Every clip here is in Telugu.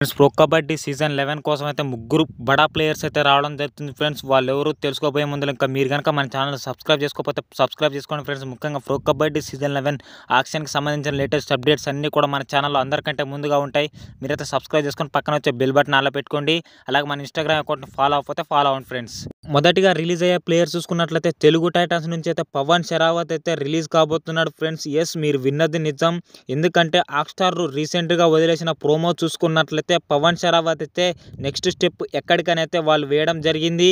ఫ్రెండ్స్ ప్రో కబడ్డీ సీజన్ 11 కోసం అయితే ముగ్గురు బడా ప్లేయర్స్ అయితే రావడం జరుగుతుంది ఫ్రెండ్స్. వాళ్ళు ఎవరు తెలుసుకోబోయే ముందు ఇంకా మీరు కనుక మన ఛానల్ సబ్స్క్రైబ్ చేసుకోకపోతే సబ్స్క్రైబ్ చేసుకోండి ఫ్రెండ్స్. ముఖ్యంగా ప్రో కబడ్డీ సీజన్ 11 ఆక్షన్కి సంబంధించిన లేటెస్ట్ అప్డేట్స్ అన్నీ కూడా మన ఛానల్లో అందరికంటే ముందుగా ఉంటాయి. మీరైతే సబ్స్క్రైబ్ చేసుకొని పక్కన వచ్చే బెల్ బటన్ అలా పెట్టుకోండి. అలాగే మన ఇన్స్టాగ్రామ్ అకౌంట్ని ఫాలో అవ్వకపోతే ఫాలో అవ్వండి ఫ్రెండ్స్. మొదటిగా రిలీజ్ అయ్యే ప్లేయర్స్ చూసుకున్నట్లయితే తెలుగు టైటన్స్ నుంచి అయితే పవన్ షరావత్ అయితే రిలీజ్ కాబోతున్నాడు ఫ్రెండ్స్. ఎస్, మీరు విన్నది నిజం. ఎందుకంటే హాట్‌స్టార్ రీసెంట్గా వదిలేసిన ప్రోమో చూసుకున్నట్లయితే పవన్ షరావత్ అయితే నెక్స్ట్ స్టెప్ ఎక్కడికనైతే వాళ్ళు వేయడం జరిగింది.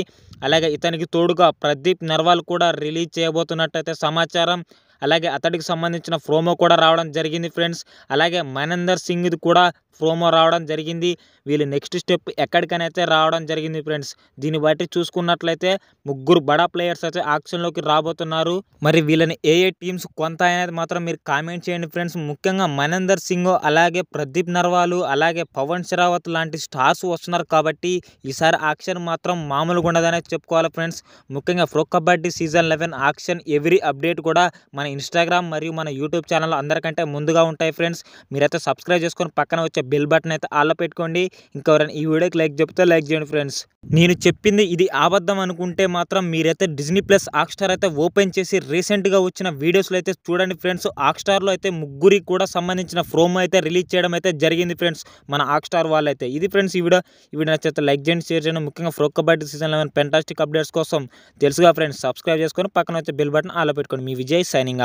అలాగే ఇతనికి తోడుగా ప్రదీప్ నర్వాల్ కూడా రిలీజ్ చేయబోతున్నట్టయితే సమాచారం. అలాగే అతడికి సంబంధించిన ప్రోమో కూడా రావడం జరిగింది ఫ్రెండ్స్. అలాగే మనేందర్ సింగ్ది కూడా ప్రోమో రావడం జరిగింది. వీళ్ళు నెక్స్ట్ స్టెప్ ఎక్కడికనైతే రావడం జరిగింది ఫ్రెండ్స్. దీన్ని బట్టి చూసుకున్నట్లయితే ముగ్గురు బడా ప్లేయర్స్ అయితే ఆక్షన్లోకి రాబోతున్నారు. మరి వీళ్ళని ఏ టీమ్స్ కొంత అనేది మాత్రం మీరు కామెంట్ చేయండి ఫ్రెండ్స్. ముఖ్యంగా మనేందర్ సింగ్, అలాగే ప్రదీప్ నర్వాల్, అలాగే పవన్ షరావత్ లాంటి స్టార్స్ వస్తున్నారు కాబట్టి ఈసారి ఆక్షన్ మాత్రం మామూలుగా ఉండదనే చెప్పుకోవాలి ఫ్రెండ్స్. ముఖ్యంగా pro kabaddi season 11 auction every update కూడా మన ఇన్స్టాగ్రామ్ మరియు మన యూట్యూబ్ ఛానల్ అందరికంటే ముందుగా ఉంటాయి ఫ్రెండ్స్. మీరైతే సబ్స్క్రైబ్ చేసుకొని పక్కన వచ్చే బెల్ బటన్ అయితే ఆల్లో పెట్టుకోండి. ఇంకెవరైనా ఈ వీడియోకి లైక్ చెప్తే లైక్ చేయండి ఫ్రెండ్స్. నేను చెప్పింది ఇది అబద్ధం అనుకుంటే మాత్రం మీరైతే డిజ్నీ ప్లస్ హాట్‌స్టార్ అయితే ఓపెన్ చేసి రీసెంట్గా వచ్చిన వీడియోస్లో అయితే చూడండి ఫ్రెండ్స్. హాట్‌స్టార్లో అయితే ముగ్గురికి కూడా సంబంధించిన ప్రోమో అయితే రిలీజ్ చేయడం అయితే జరిగింది ఫ్రెండ్స్ మన హాట్‌స్టార్ వాళ్ళైతే. ఇది ఫ్రెండ్స్ ఈ వీడియో నచ్చితే లైక్ చేయండి, షేర్ చేయండి. ముఖ్యంగా pro kabaddi season 11 fantastic updates కోసం తెలుసుగా ఫ్రెండ్స్ సబ్స్క్రైబ్ చేసుకొని పక్కన వచ్చే బెల్ బటన్ ఆల్లో పెట్టుకోండి. మీ విజయ్ సైనింగ్.